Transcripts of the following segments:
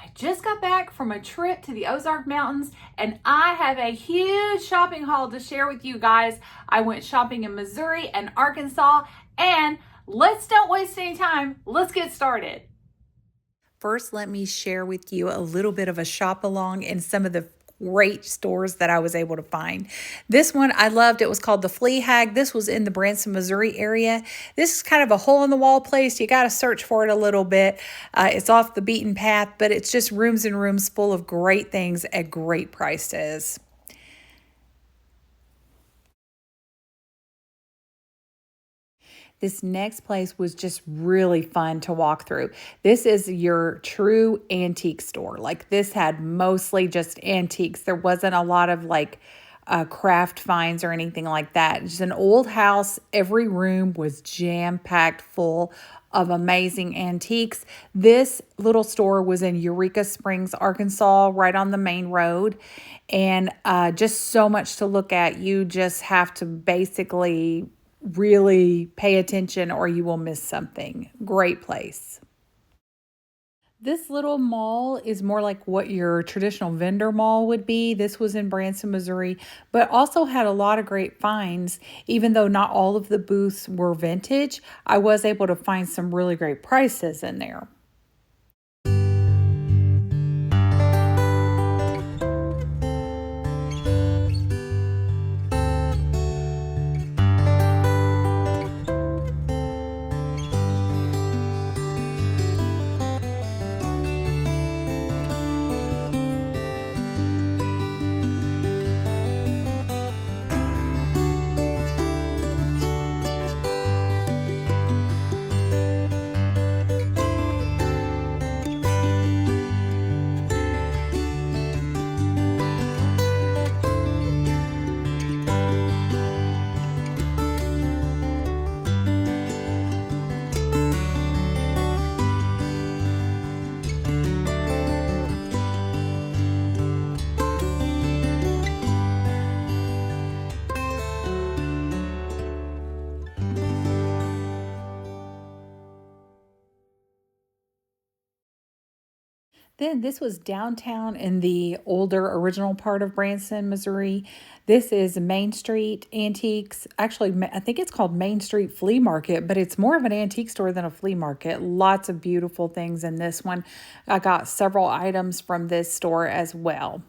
I just got back from a trip to the Ozark Mountains and I have a huge shopping haul to share with you guys. I went shopping in Missouri and Arkansas, and let's don't waste any time. Let's get started. First, let me share with you a little bit of a shop along in some of the great stores that I was able to find. This one I loved. It was called the Flea Hag. This was in the Branson, Missouri area. This is kind of a hole in the wall place. You got to search for it a little bit. It's off the beaten path, but it's just rooms and rooms full of great things at great prices. This next place was just really fun to walk through. This is your true antique store. Like, this had mostly just antiques. There wasn't a lot of craft finds or anything like that. Just an old house. Every room was jam-packed full of amazing antiques. This little store was in Eureka Springs, Arkansas, right on the main road. And just so much to look at. You just have to basically really pay attention or you will miss something. Great place. This little mall is more like what your traditional vendor mall would be. This was in Branson, Missouri, but also had a lot of great finds. Even though not all of the booths were vintage, I was able to find some really great prices in there. Then this was downtown in the older original part of Branson, Missouri. This is Main Street Antiques. Actually, I think it's called Main Street Flea Market, but it's more of an antique store than a flea market. Lots of beautiful things in this one. I got several items from this store as well.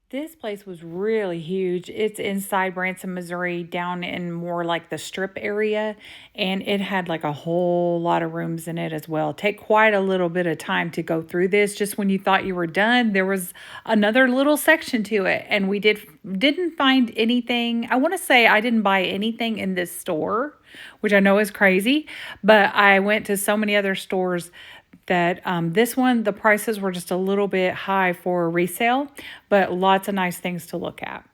This place was really huge. It's inside Branson, Missouri, down in more like the strip area, and it had like a whole lot of rooms in it as well. Take quite a little bit of time to go through this. Just when you thought you were done, there was another little section to it, and we didn't find anything. I want to say I didn't buy anything in this store, which I know is crazy, but I went to so many other stores that this one, the prices were just a little bit high for resale, but lots of nice things to look at.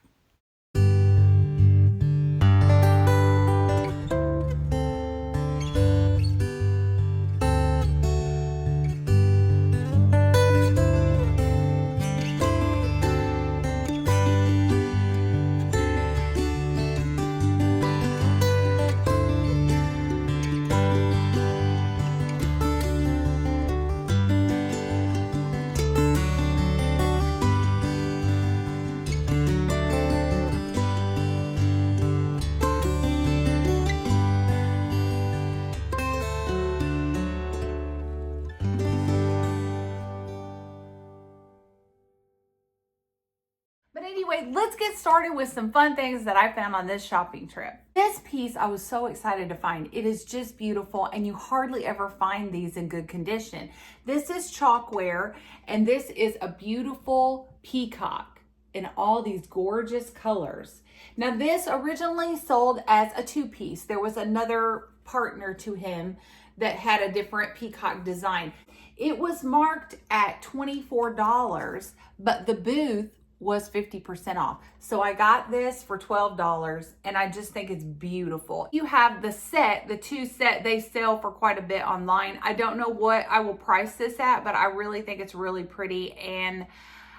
Okay, let's get started with some fun things that I found on this shopping trip. This piece I was so excited to find. It is just beautiful, and you hardly ever find these in good condition. This is chalkware, and this is a beautiful peacock in all these gorgeous colors. Now, this originally sold as a two-piece. There was another partner to him that had a different peacock design. It was marked at $24, but the booth was 50% off. So I got this for $12, and I just think it's beautiful. You have the set, the two set, they sell for quite a bit online. I don't know what I will price this at, but I really think it's really pretty. And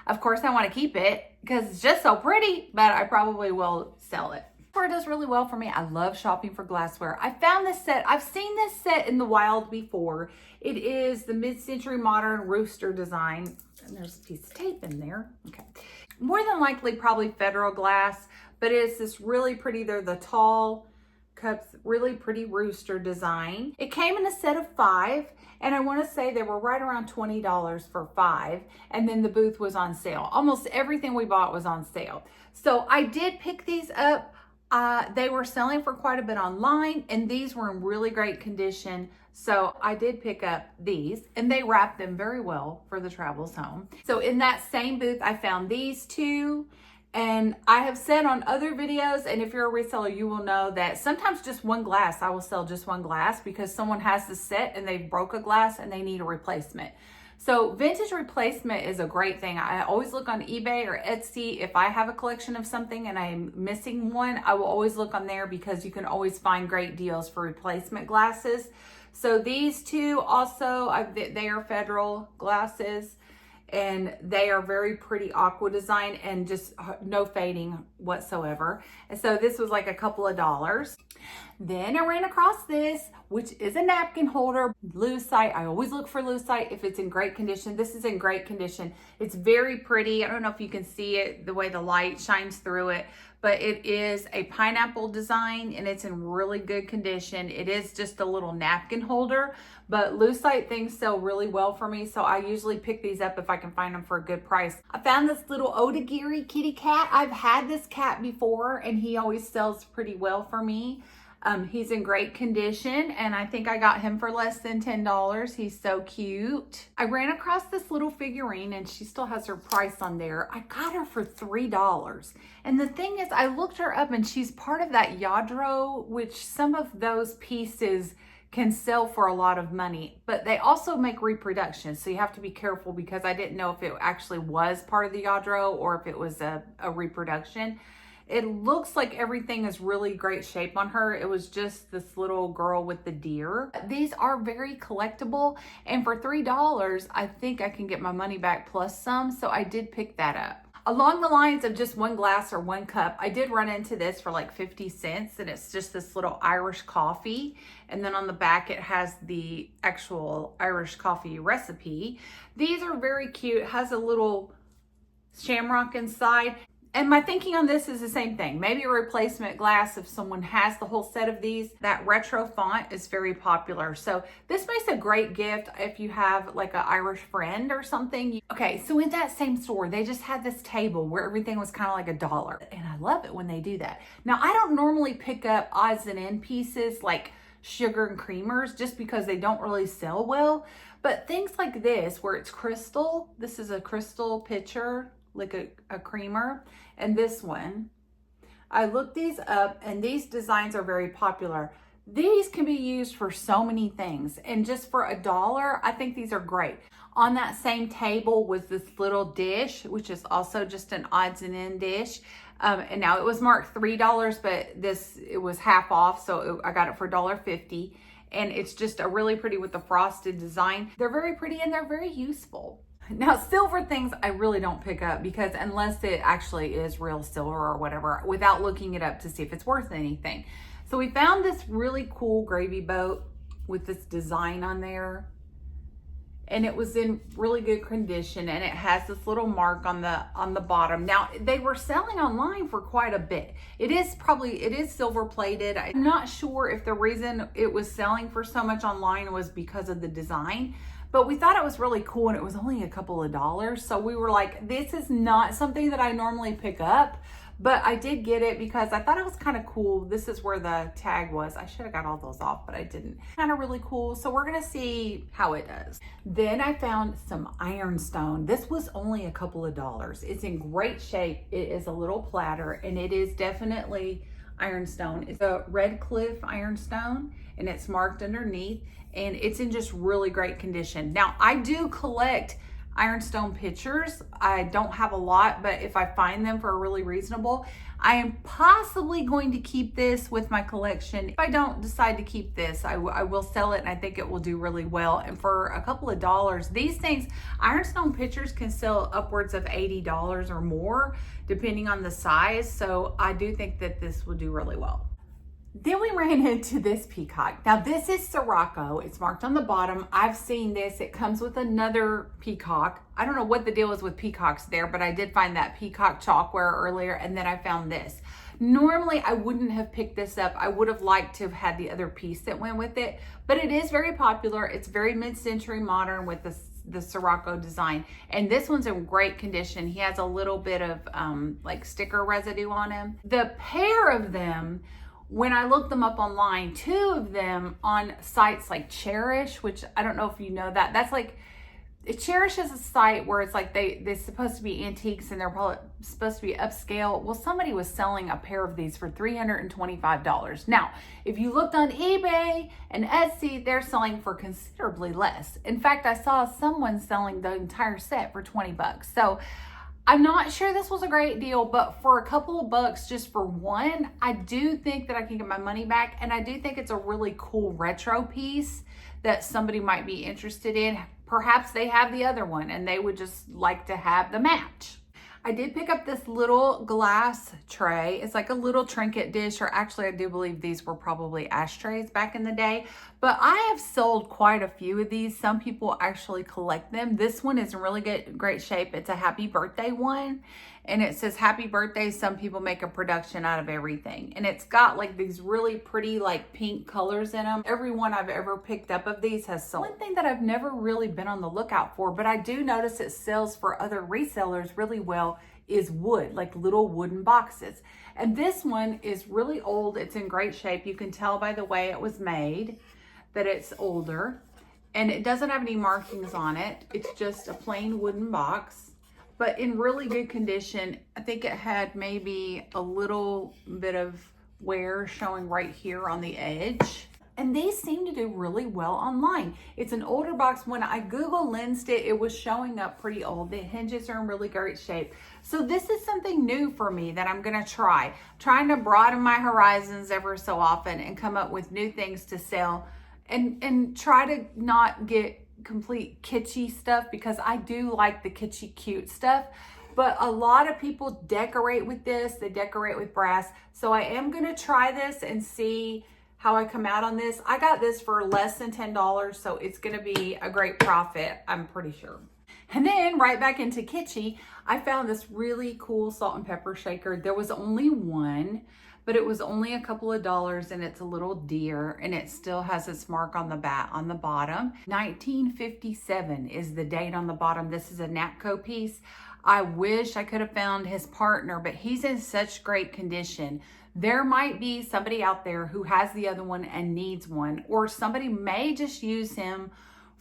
of course I want to keep it because it's just so pretty, but I probably will sell it. It does really well for me. I love shopping for glassware. I found this set. I've seen this set in the wild before. It is the mid-century modern rooster design. And there's a piece of tape in there. Okay. More than likely probably Federal glass, but it's this really pretty, they're the tall cups, really pretty rooster design. It came in a set of 5, and I want to say they were right around $20 for 5, and then the booth was on sale. Almost everything we bought was on sale. So I did pick these up. They were selling for quite a bit online, and these were in really great condition. So I did pick up these, and they wrapped them very well for the travels home. So in that same booth, I found these two. And I have said on other videos, and if you're a reseller, you will know that sometimes just one glass, I will sell just one glass because someone has the set and they broke a glass and they need a replacement. So vintage replacement is a great thing. I always look on eBay or Etsy. If I have a collection of something and I'm missing one, I will always look on there because you can always find great deals for replacement glasses. So these two also, they are Federal glasses, and they are very pretty aqua design and just no fading whatsoever. And so this was like a couple of dollars. Then I ran across this, which is a napkin holder, lucite. I always look for lucite if it's in great condition. This is in great condition. It's very pretty. I don't know if you can see it, the way the light shines through it, but it is a pineapple design and it's in really good condition. It is just a little napkin holder, but lucite things sell really well for me, so I usually pick these up if I can find them for a good price. I found this little Odagiri kitty cat. I've had this cat before and he always sells pretty well for me. He's in great condition, and I think I got him for less than $10. He's so cute. I ran across this little figurine, and she still has her price on there. I got her for $3. And the thing is, I looked her up, and she's part of that Yadro, which some of those pieces can sell for a lot of money, but they also make reproductions. So you have to be careful because I didn't know if it actually was part of the Yadro or if it was a reproduction. It looks like everything is really great shape on her. It was just this little girl with the deer. These are very collectible, and for $3, I think I can get my money back plus some, so I did pick that up. Along the lines of just one glass or one cup, I did run into this for like 50 cents, and it's just this little Irish coffee, and then on the back it has the actual Irish coffee recipe. These are very cute. It has a little shamrock inside. And my thinking on this is the same thing. Maybe a replacement glass if someone has the whole set of these. That retro font is very popular. So this makes a great gift if you have like an Irish friend or something. Okay, so in that same store, they just had this table where everything was kind of like $1. And I love it when they do that. Now, I don't normally pick up odds and end pieces like sugar and creamers just because they don't really sell well. But things like this where it's crystal, this is a crystal pitcher, like a creamer, and this one, I looked these up and these designs are very popular. These can be used for so many things, and just for $1, I think these are great. On that same table was this little dish, which is also just an odds and end dish. And now it was marked $3, but it was half off, so I got it for $1.50. And it's just a really pretty with the frosted design. They're very pretty and they're very useful. Now, silver things I really don't pick up because unless it actually is real silver or whatever, without looking it up to see if it's worth anything. So we found this really cool gravy boat with this design on there. and it was in really good condition, and it has this little mark on the bottom. Now, they were selling online for quite a bit. It is silver plated. I'm not sure if the reason it was selling for so much online was because of the design, but we thought it was really cool, and it was only a couple of dollars. So we were like, this is not something that I normally pick up, but I did get it because I thought it was kind of cool. This is where the tag was. I should have got all those off, but I didn't. Kind of really cool. So we're gonna see how it does. Then I found some ironstone. This was only a couple of dollars. It's in great shape. It is a little platter, and it is definitely ironstone. It's a Red Cliff ironstone, and it's marked underneath, and it's in just really great condition. Now, I do collect ironstone pitchers. I don't have a lot, but if I find them for a really reasonable, I am possibly going to keep this with my collection. If I don't decide to keep this, I will sell it, and I think it will do really well. And for a couple of dollars, these things, ironstone pitchers can sell upwards of $80 or more, depending on the size. So I do think that this will do really well. Then we ran into this peacock. Now this is Sirocco. It's marked on the bottom. I've seen this. It comes with another peacock. I don't know what the deal is with peacocks there, but I did find that peacock chalkware earlier, and then I found this. Normally I wouldn't have picked this up. I would have liked to have had the other piece that went with it, but it is very popular. It's very mid-century modern with the Sirocco design, and this one's in great condition. He has a little bit of like sticker residue on him. The pair of them, when I looked them up online, two of them on sites like Cherish, which I don't know if you know that. That's like, Cherish is a site where it's like they're supposed to be antiques, and they're probably supposed to be upscale. Well, somebody was selling a pair of these for $325. Now, if you looked on eBay and Etsy, they're selling for considerably less. In fact, I saw someone selling the entire set for 20 bucks. So I'm not sure this was a great deal, but for a couple of bucks just for one, I do think that I can get my money back, and I do think it's a really cool retro piece that somebody might be interested in. Perhaps they have the other one and they would just like to have the match. I did pick up this little glass tray. It's like a little trinket dish, or actually I do believe these were probably ashtrays back in the day, but I have sold quite a few of these. Some people actually collect them. This one is in really great shape. It's a happy birthday one, and it says happy birthday. Some people make a production out of everything, and it's got like these really pretty like pink colors in them. Every one I've ever picked up of these has sold. One thing that I've never really been on the lookout for, but I do notice it sells for other resellers really well, is wood, like little wooden boxes. And this one is really old. It's in great shape. You can tell by the way it was made that it's older, and it doesn't have any markings on it. It's just a plain wooden box, but in really good condition. I think it had maybe a little bit of wear showing right here on the edge. And these seem to do really well online. It's an older box. When I Google lensed it, it was showing up pretty old. The hinges are in really great shape. So this is something new for me that I'm gonna try. Trying to broaden my horizons ever so often and come up with new things to sell, and try to not get complete kitschy stuff, because I do like the kitschy cute stuff. But a lot of people decorate with this. They decorate with brass. So I am gonna try this and see how I come out on this. I got this for less than $10, so it's gonna be a great profit, I'm pretty sure. And then right back into kitschy, I found this really cool salt and pepper shaker. There was only one, but it was only a couple of dollars, and it's a little deer, and it still has its mark on the bottom. 1957 is the date on the bottom. This is a Napco piece. I wish I could have found his partner, but he's in such great condition. There might be somebody out there who has the other one and needs one, or somebody may just use him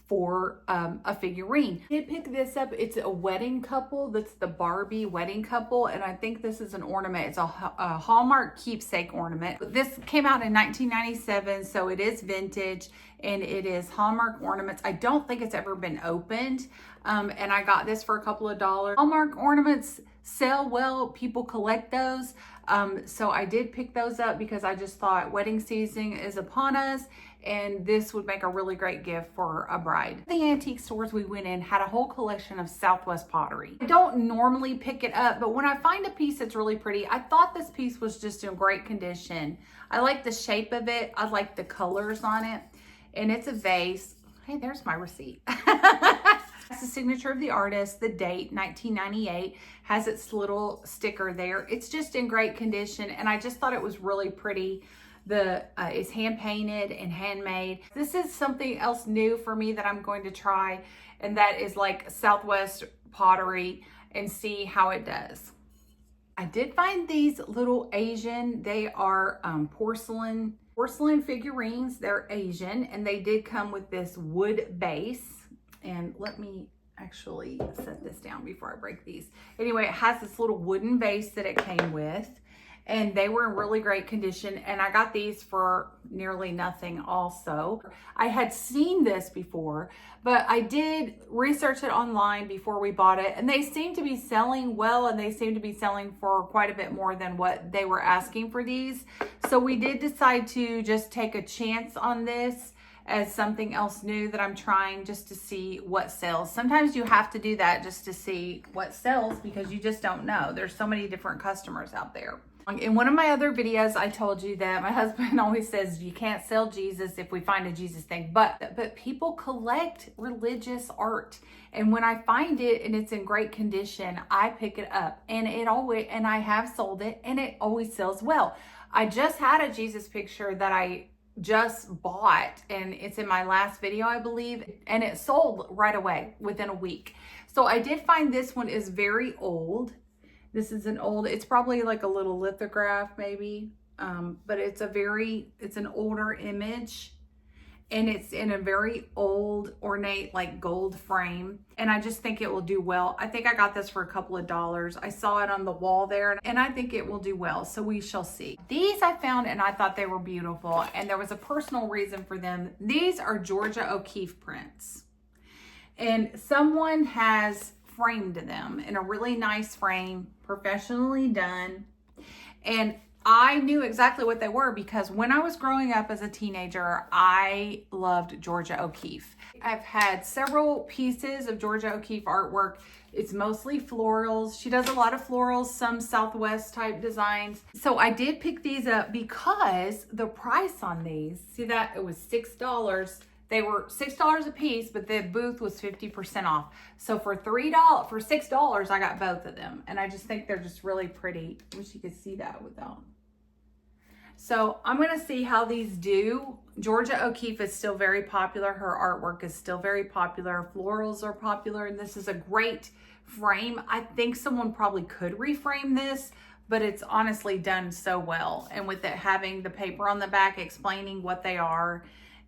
for a figurine. I did pick this up. It's a wedding couple. That's the Barbie wedding couple, and I think this is an ornament. It's a Hallmark keepsake ornament. This came out in 1997, so it is vintage, and it is Hallmark ornaments. I don't think it's ever been opened, and I got this for a couple of dollars. Hallmark ornaments sell well. People collect those. So I did pick those up because I just thought wedding season is upon us, and this would make a really great gift for a bride. The antique stores we went in had a whole collection of Southwest pottery. I don't normally pick it up, but when I find a piece that's really pretty, I thought this piece was just in great condition. I like the shape of it. I like the colors on it, and it's a vase. Hey, there's my receipt. It's the signature of the artist, the date, 1998, has its little sticker there. It's just in great condition, and I just thought it was really pretty. It's hand painted and handmade. This is something else new for me that I'm going to try, and that is like Southwest pottery, and see how it does. I did find these little Asian, they are porcelain figurines. They're Asian, and they did come with this wood base. And let me actually set this down before I break these. Anyway, it has this little wooden base that it came with, and they were in really great condition, and I got these for nearly nothing also. I had seen this before, but I did research it online before we bought it, and they seem to be selling well, and they seem to be selling for quite a bit more than what they were asking for these. So we did decide to just take a chance on this as something else new that I'm trying, just to see what sells. Sometimes you have to do that just to see what sells, because you just don't know. There's so many different customers out there. In one of my other videos, I told you that my husband always says you can't sell Jesus if we find a Jesus thing, but people collect religious art, and when I find it and it's in great condition, I pick it up, and I have sold it, and it always sells well. I just had a Jesus picture that I just bought, and it's in my last video, I believe, and it sold right away within a week. So I did find this one is very old. This is it's probably like a little lithograph maybe, but it's an older image, and it's in a very old ornate like gold frame, and I just think it will do well. I think I got this for a couple of dollars. I saw it on the wall there, and I think it will do well, so we shall see. These I found, and I thought they were beautiful, and there was a personal reason for them. These are Georgia O'Keeffe prints, and someone has framed them in a really nice frame, professionally done, and I knew exactly what they were because when I was growing up as a teenager, I loved Georgia O'Keeffe. I've had several pieces of Georgia O'Keeffe artwork. It's mostly florals. She does a lot of florals, some Southwest type designs. So I did pick these up because the price on these, see that it was $6. They were $6 a piece, but the booth was 50% off. So for $6, I got both of them. And I just think they're just really pretty. I wish you could see that without. So I'm going to see how these do. Georgia O'Keeffe is still very popular. Her artwork is still very popular. Florals are popular, and this is a great frame. I think someone probably could reframe this, but it's honestly done so well. And with it having the paper on the back explaining what they are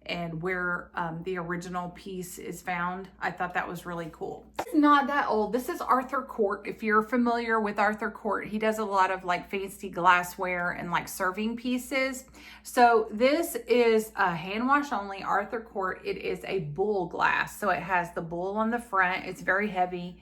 and where the original piece is found, I thought that was really cool. It's not that old. This is Arthur Court. If you're familiar with Arthur Court, he does a lot of like fancy glassware and like serving pieces. So this is a hand wash only Arthur Court. It is a bull glass. So it has the bull on the front. It's very heavy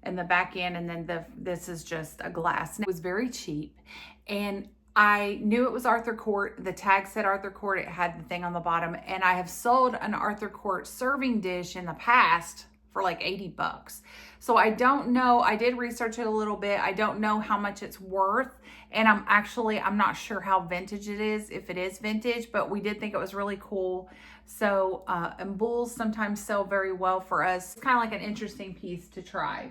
in the back end, and then this is just a glass. And it was very cheap, and I knew it was Arthur Court. The tag said Arthur Court. It had the thing on the bottom, and I have sold an Arthur Court serving dish in the past for like 80 bucks. So I don't know. I did research it a little bit. I don't know how much it's worth, and I'm not sure how vintage it is, if it is vintage, but we did think it was really cool. So, and bulls sometimes sell very well for us. It's kind of like an interesting piece to try.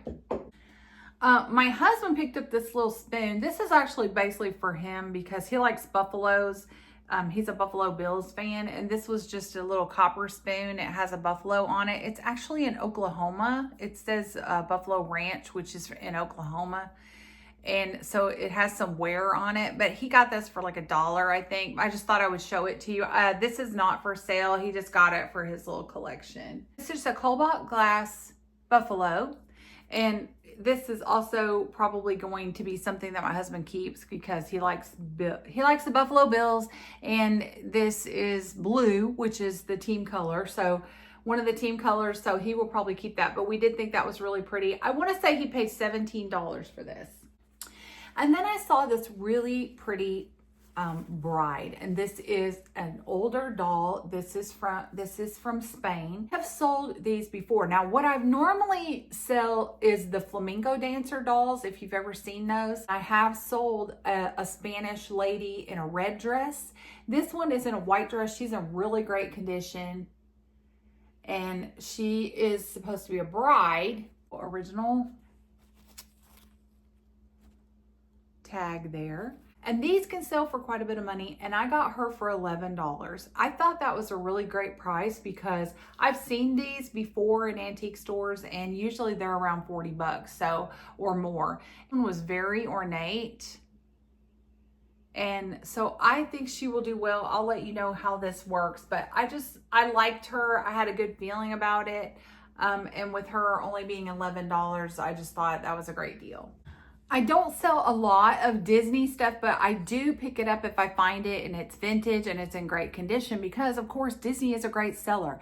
My husband picked up this little spoon. This is actually basically for him because he likes buffaloes. He's a Buffalo Bills fan, and this was just a little copper spoon. It has a buffalo on it. It's actually in Oklahoma. It says Buffalo Ranch, which is in Oklahoma. And so it has some wear on it, but he got this for like $1, I think. I just thought I would show it to you. This is not for sale. He just got it for his little collection. It's just a cobalt glass buffalo, and this is also probably going to be something that my husband keeps because he likes the Buffalo Bills, and this is blue, which is the team color. So one of the team colors, so he will probably keep that. But we did think that was really pretty. I want to say he paid $17 for this. And then I saw this really pretty bride, and this is an older doll. This is from Spain. I've sold these before. Now what I've normally sell is the flamenco dancer dolls, if you've ever seen those. I have sold a Spanish lady in a red dress. This one is in a white dress. She's in really great condition, and she is supposed to be a bride. Original tag there. And these can sell for quite a bit of money, and I got her for $11. I thought that was a really great price because I've seen these before in antique stores, and usually they're around 40 bucks, so, or more. It was very ornate, and so I think she will do well. I'll let you know how this works, but I liked her. I had a good feeling about it, and with her only being $11, I just thought that was a great deal. I don't sell a lot of Disney stuff, but I do pick it up if I find it and it's vintage and it's in great condition because, of course, Disney is a great seller.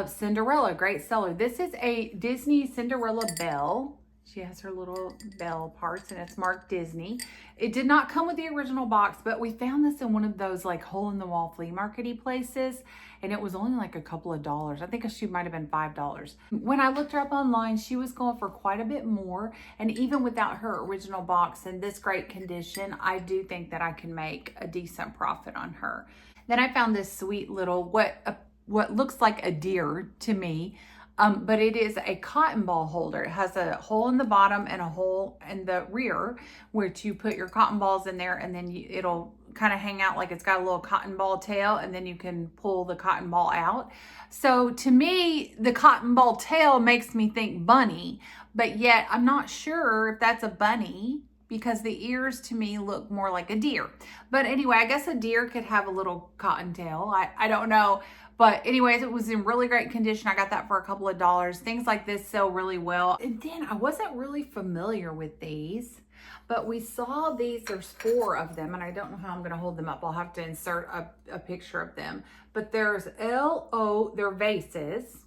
Cinderella, great seller. This is a Disney Cinderella bell. She has her little bell parts and it's marked Disney. It did not come with the original box, but we found this in one of those like hole-in-the-wall flea market-y places, and it was only like a couple of dollars. I think she might have been $5. When I looked her up online, she was going for quite a bit more, and even without her original box in this great condition, I do think that I can make a decent profit on her. Then I found this sweet little, what looks like a deer to me, but it is a cotton ball holder. It has a hole in the bottom and a hole in the rear, which you put your cotton balls in there, and then it'll kind of hang out like it's got a little cotton ball tail, and then you can pull the cotton ball out. So to me, the cotton ball tail makes me think bunny, but yet I'm not sure if that's a bunny because the ears to me look more like a deer. But anyway, I guess a deer could have a little cotton tail. I don't know. But anyways, it was in really great condition. I got that for a couple of dollars. Things like this sell really well. And then I wasn't really familiar with these, but we saw these. There's 4 of them, and I don't know how I'm going to hold them up. I'll have to insert a picture of them. But there's L-O, they're vases.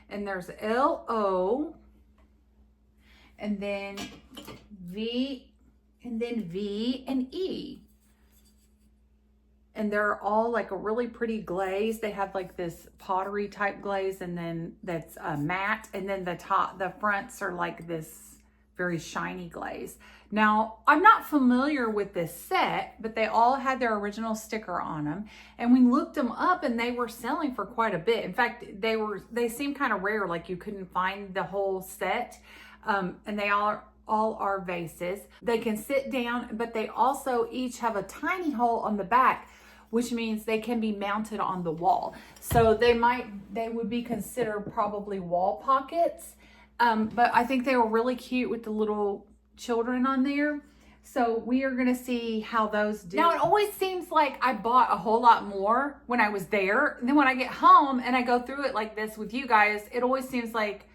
And there's L-O, and then V, and then V and E. And they're all like a really pretty glaze. They have like this pottery type glaze, and then that's matte. And then the fronts are like this very shiny glaze. Now, I'm not familiar with this set, but they all had their original sticker on them. And we looked them up and they were selling for quite a bit. In fact, they seem kind of rare, like you couldn't find the whole set. And they all are vases. They can sit down, but they also each have a tiny hole on the back, which means they can be mounted on the wall. So they would be considered probably wall pockets. But I think they were really cute with the little children on there. So we are gonna see how those do. Now, it always seems like I bought a whole lot more when I was there. And then when I get home and I go through it like this with you guys, it always seems like,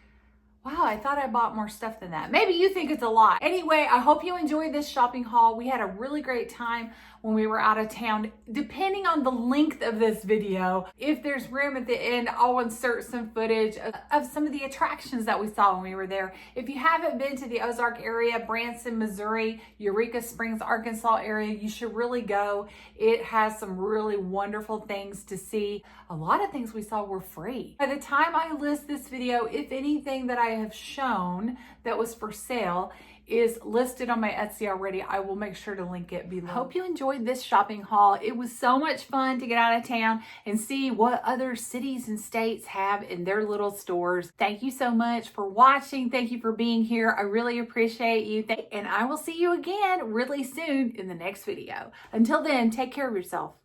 wow, I thought I bought more stuff than that. Maybe you think it's a lot. Anyway, I hope you enjoyed this shopping haul. We had a really great time when we were out of town. Depending on the length of this video, if there's room at the end, I'll insert some footage of some of the attractions that we saw when we were there. If you haven't been to the Ozark area, Branson, Missouri, Eureka Springs, Arkansas area, you should really go. It has some really wonderful things to see. A lot of things we saw were free. By the time I list this video, if anything that I have shown that was for sale is listed on my Etsy already, I will make sure to link it below. Hope you enjoyed this shopping haul. It was so much fun to get out of town and see what other cities and states have in their little stores. Thank you so much for watching. Thank you for being here. I really appreciate you. And I will see you again really soon in the next video. Until then, take care of yourself.